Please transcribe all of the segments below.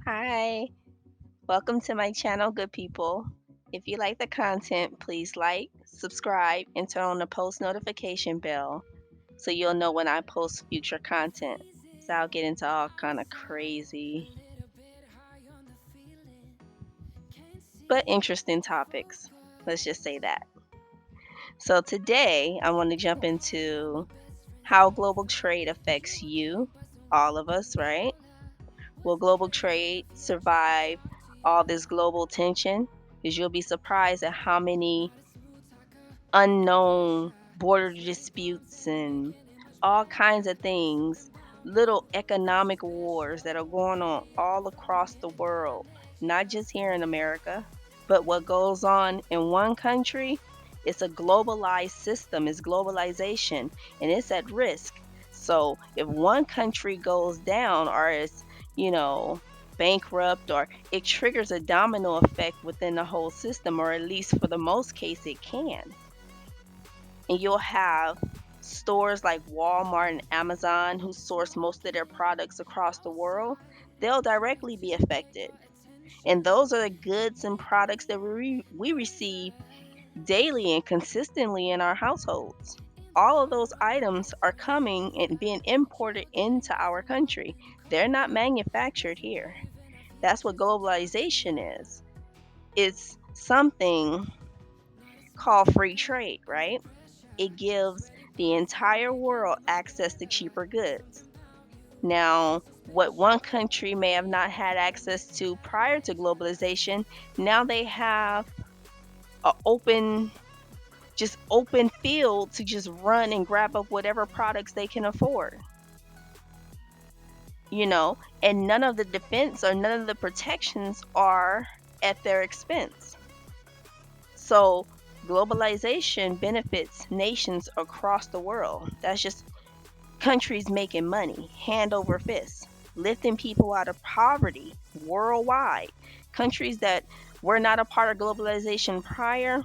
Hi, welcome to my channel, good people. If you like the content, please like, subscribe, and turn on the post notification bell so you'll know when I post future content. So I'll get into all kind of crazy but interesting topics. Let's just say that. So today I want to jump into how global trade affects you, all of us, right? Will global trade survive all this global tension? Because you'll be surprised at how many unknown border disputes and all kinds of things, little economic wars that are going on all across the world, not just here in America, but what goes on in one country, it's a globalized system, it's globalization, and it's at risk. So if one country goes down or is, you know, bankrupt, or it triggers a domino effect within the whole system, or at least for the most case it can. And you'll have stores like Walmart and Amazon who source most of their products across the world, they'll directly be affected. And those are the goods and products that we receive daily and consistently in our households. All of those items are coming and being imported into our country. They're not manufactured here. That's what globalization is. It's something called free trade, right? It gives the entire world access to cheaper goods. Now, what one country may have not had access to prior to globalization, now they have an open field to just run and grab up whatever products they can afford. And none of the defense or none of the protections are at their expense. So globalization benefits nations across the world. That's just countries making money hand over fist, lifting people out of poverty worldwide. Countries that were not a part of globalization prior,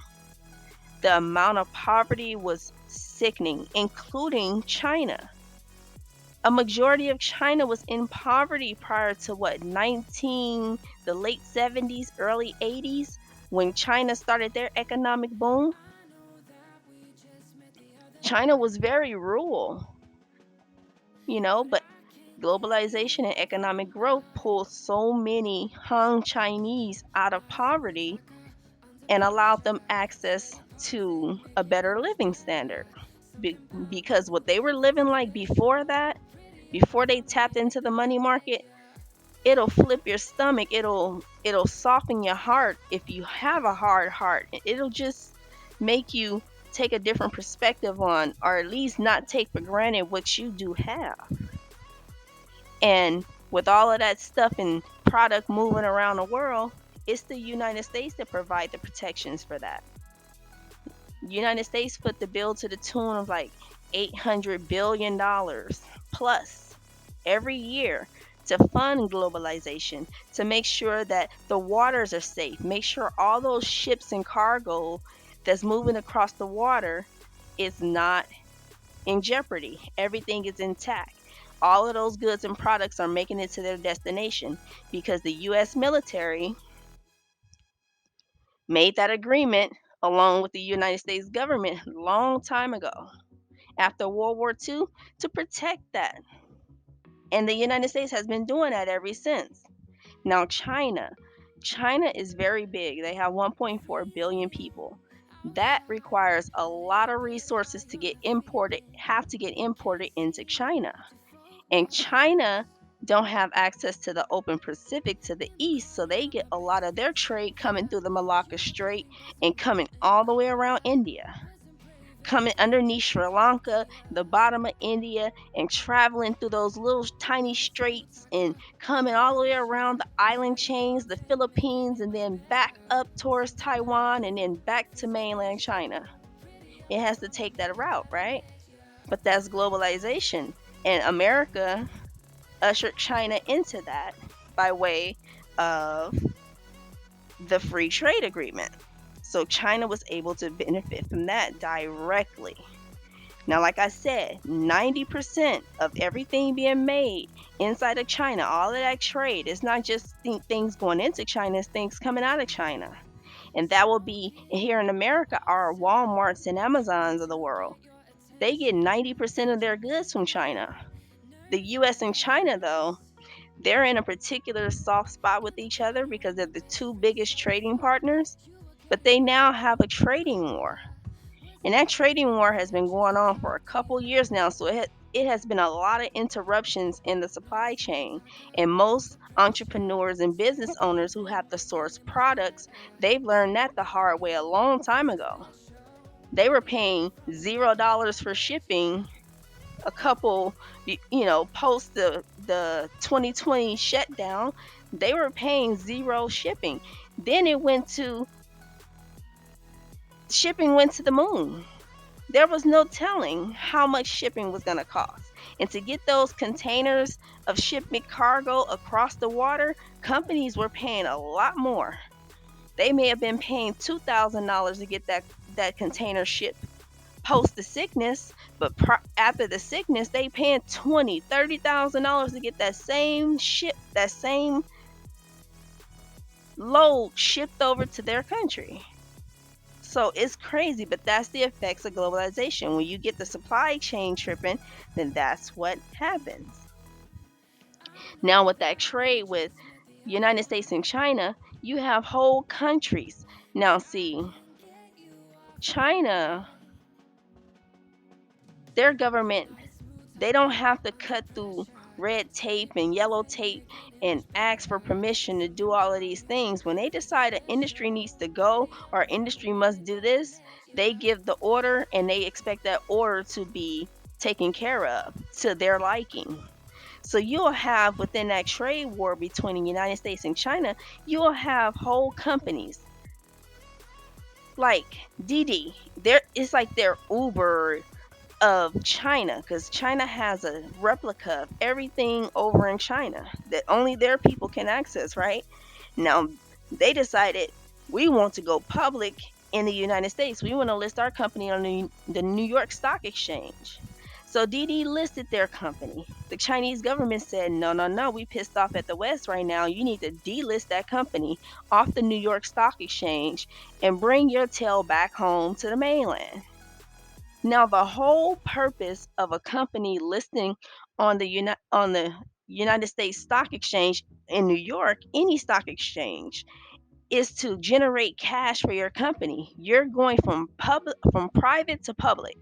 the amount of poverty was sickening, including China. A majority of China was in poverty prior to the late 70s, early 80s, when China started their economic boom. China was very rural, but globalization and economic growth pulled so many Han Chinese out of poverty and allowed them access to a better living standard. Because what they were living like before that, before they tapped into the money market, it'll flip your stomach. It'll soften your heart if you have a hard heart. It'll just make you take a different perspective on, or at least not take for granted what you do have. And with all of that stuff and product moving around the world, it's the United States that provide the protections for that. The United States foot the bill to the tune of like $800 billion plus every year to fund globalization, to make sure that the waters are safe, make sure all those ships and cargo that's moving across the water is not in jeopardy. Everything is intact. All of those goods and products are making it to their destination because the US military made that agreement along with the United States government a long time ago after World War II to protect that. And the United States has been doing that ever since. Now, China is very big. They have 1.4 billion people. That requires a lot of resources have to get imported into China. And China don't have access to the open Pacific to the east, so they get a lot of their trade coming through the Malacca Strait and coming all the way around India, coming underneath Sri Lanka, the bottom of India, and traveling through those little tiny straits and coming all the way around the island chains, the Philippines, and then back up towards Taiwan and then back to mainland China. It has to take that route, right? But that's globalization. And America ushered China into that by way of the free trade agreement. So China was able to benefit from that directly. Now, like I said, 90% of everything being made inside of China, all of that trade, it's not just things going into China, it's things coming out of China. And that will be here in America, our Walmarts and Amazons of the world. They get 90% of their goods from China. The US and China, though, they're in a particular soft spot with each other because they're the two biggest trading partners, but they now have a trading war. And that trading war has been going on for a couple years now. So it has been a lot of interruptions in the supply chain. And most entrepreneurs and business owners who have to source products, they've learned that the hard way a long time ago. They were paying $0 for shipping a couple, post the 2020 shutdown. They were paying zero shipping. Then shipping went to the moon. There was no telling how much shipping was going to cost. And to get those containers of shipment cargo across the water, companies were paying a lot more. They may have been paying $2,000 to get that container shipped post the sickness, but after the sickness, they paying $20,000, $30,000 to get that same load shipped over to their country. So it's crazy, but that's the effects of globalization. When you get the supply chain tripping, then that's what happens. Now with that trade with United States and China, you have whole countries. Now see, China, their government, they don't have to cut through red tape and yellow tape and ask for permission to do all of these things. When they decide an industry needs to go or industry must do this, they give the order and they expect that order to be taken care of to their liking. So you'll have within that trade war between the United States and China, you'll have whole companies like Didi. It's like their Uber of China, because China has a replica of everything over in China that only their people can access, right? Now, they decided we want to go public in the United States. We want to list our company on the New York Stock Exchange. So Didi listed their company. The Chinese government said, no, no, no, we pissed off at the West right now. You need to delist that company off the New York Stock Exchange and bring your tail back home to the mainland. Now, the whole purpose of a company listing on the United States Stock Exchange in New York, any stock exchange, is to generate cash for your company. You're going from private to public.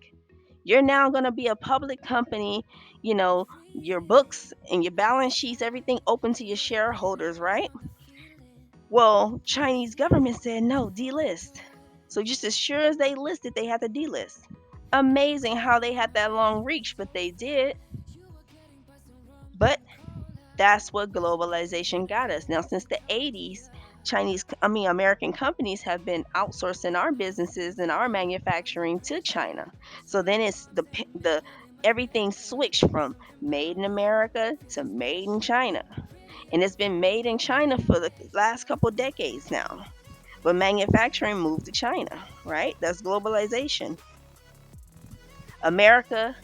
You're now going to be a public company, you know, your books and your balance sheets, everything open to your shareholders, right? Well, Chinese government said no, delist. So just as sure as they listed, they had to delist. Amazing how they had that long reach, but they did. But that's what globalization got us. Now, since the 80s, American companies have been outsourcing our businesses and our manufacturing to China. So then it's the everything switched from made in America to made in China. And it's been made in China for the last couple decades now. But manufacturing moved to China, right? That's globalization. America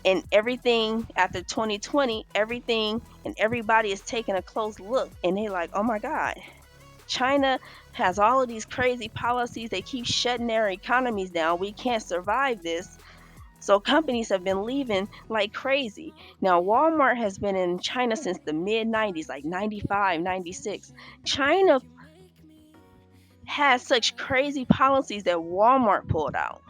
and everything after 2020, everything and everybody is taking a close look and they're like, oh my God, China has all of these crazy policies. They keep shutting their economies down. We can't survive this. So companies have been leaving like crazy. Now, Walmart has been in China since the mid 90s, like 95, 96. China has such crazy policies that Walmart pulled out.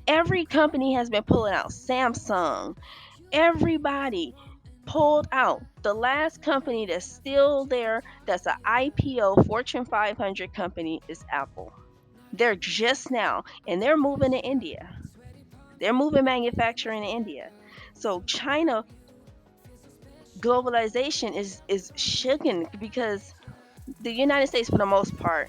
Every company has been pulling out. Samsung, everybody pulled out. The last company that's still there, that's an IPO Fortune 500 company, is Apple. They're just now, and they're moving to India. They're moving manufacturing to India. So China globalization is shaken because the United States, for the most part,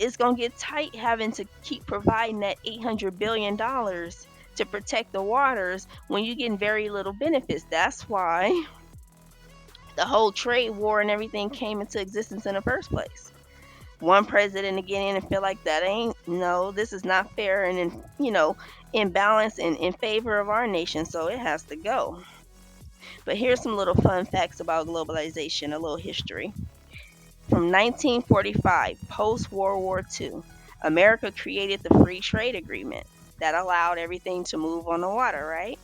is going to get tight having to keep providing that $800 billion to protect the waters when you're getting very little benefits. That's why the whole trade war and everything came into existence in the first place. One president to get in and feel like that ain't no, this is not fair, and then imbalance and in favor of our nation, so it has to go. But here's some little fun facts about globalization, a little history. From 1945, post World War II, America created the Free Trade Agreement that allowed everything to move on the water, right?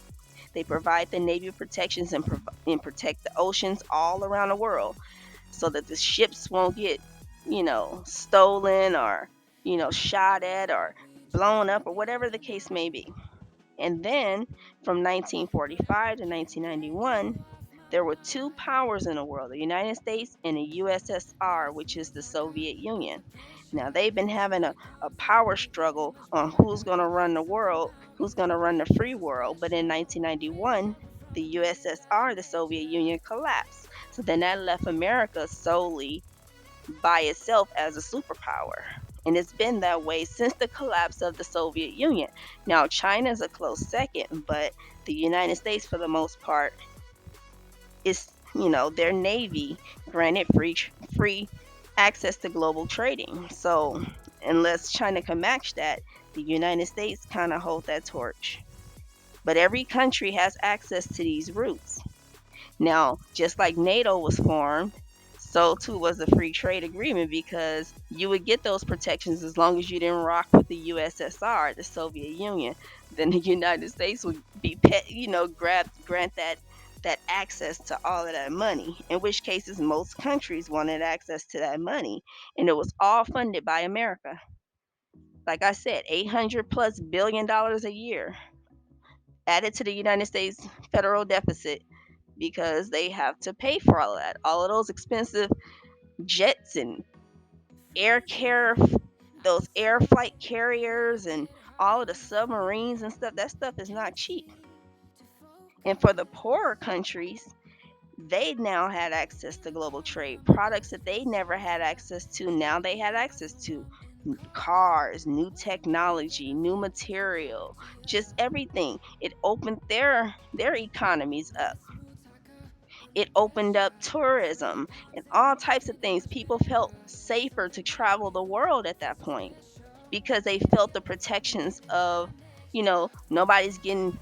They provide the Navy protections and protect the oceans all around the world so that the ships won't get, stolen or, shot at or blown up or whatever the case may be. And then from 1945 to 1991, there were two powers in the world, the United States and the USSR, which is the Soviet Union. Now, they've been having a power struggle on who's going to run the world, who's going to run the free world. But in 1991, the USSR, the Soviet Union, collapsed. So then that left America solely by itself as a superpower. And it's been that way since the collapse of the Soviet Union. Now, China is a close second, but the United States, for the most part, is, their Navy granted free access to global trading. So, unless China can match that, the United States kind of hold that torch. But every country has access to these routes. Now, just like NATO was formed, so too was the free trade agreement because you would get those protections as long as you didn't rock with the USSR, the Soviet Union. Then the United States would be grant that access to all of that money. In which cases, most countries wanted access to that money, and it was all funded by America. Like I said, 800+ billion dollars a year added to the United States federal deficit because they have to pay for all of that. All of those expensive jets and air care, those air flight carriers and all of the submarines and stuff, that stuff is not cheap. And for the poorer countries, they now had access to global trade. Products that they never had access to, now they had access to. Cars, new technology, new material, just everything. It opened their economies up. It opened up tourism and all types of things. People felt safer to travel the world at that point because they felt the protections of, nobody's getting,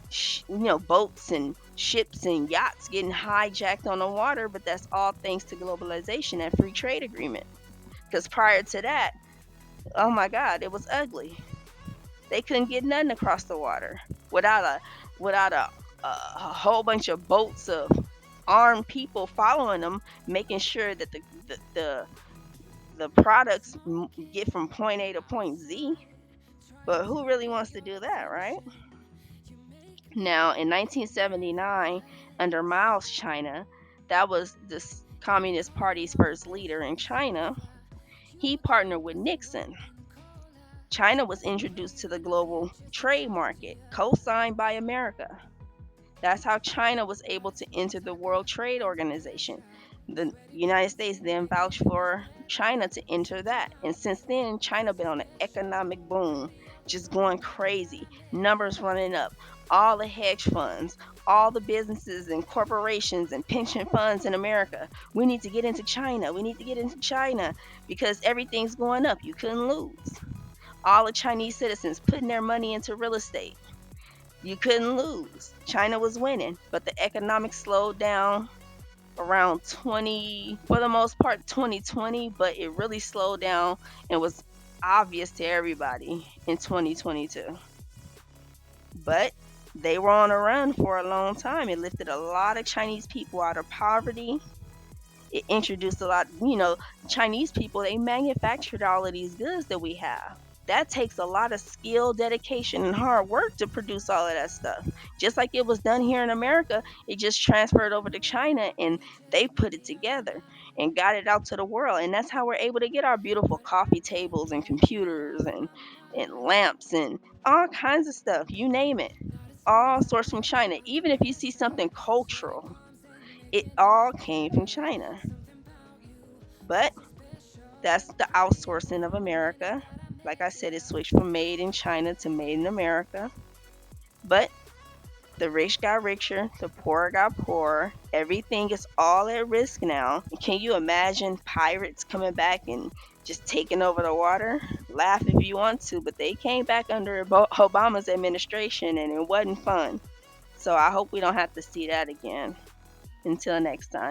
boats and ships and yachts getting hijacked on the water. But that's all thanks to globalization and free trade agreement. Because prior to that, oh my God, it was ugly. They couldn't get nothing across the water without a whole bunch of boats of armed people following them, making sure that the products get from point A to point Z. But who really wants to do that, right? Now, in 1979, under Mao's China, that was this Communist Party's first leader in China, he partnered with Nixon. China was introduced to the global trade market, co signed by America. That's how China was able to enter the World Trade Organization. The United States then vouched for China to enter that. And since then, China been on an economic boom, just going crazy, numbers running up. All the hedge funds, all the businesses and corporations and pension funds in America. We need to get into China. We need to get into China because everything's going up. You couldn't lose. All the Chinese citizens putting their money into real estate. You couldn't lose. China was winning, but the economics slowed down around 20, for the most part, 2020, but it really slowed down and was obvious to everybody in 2022. But they were on a run for a long time. It lifted a lot of Chinese people out of poverty. It introduced a lot, Chinese people, they manufactured all of these goods that we have. That takes a lot of skill, dedication, and hard work to produce all of that stuff. Just like it was done here in America, it just transferred over to China and they put it together and got it out to the world. And that's how we're able to get our beautiful coffee tables and computers and lamps and all kinds of stuff. You name it. All sourced from China. Even if you see something cultural, it all came from China. But that's the outsourcing of America. Like I said, it switched from made in China to made in America. But the rich got richer, the poor got poorer. Everything is all at risk now. Can you imagine pirates coming back and just taking over the water? Laugh if you want to, but they came back under Obama's administration and it wasn't fun. So I hope we don't have to see that again. Until next time.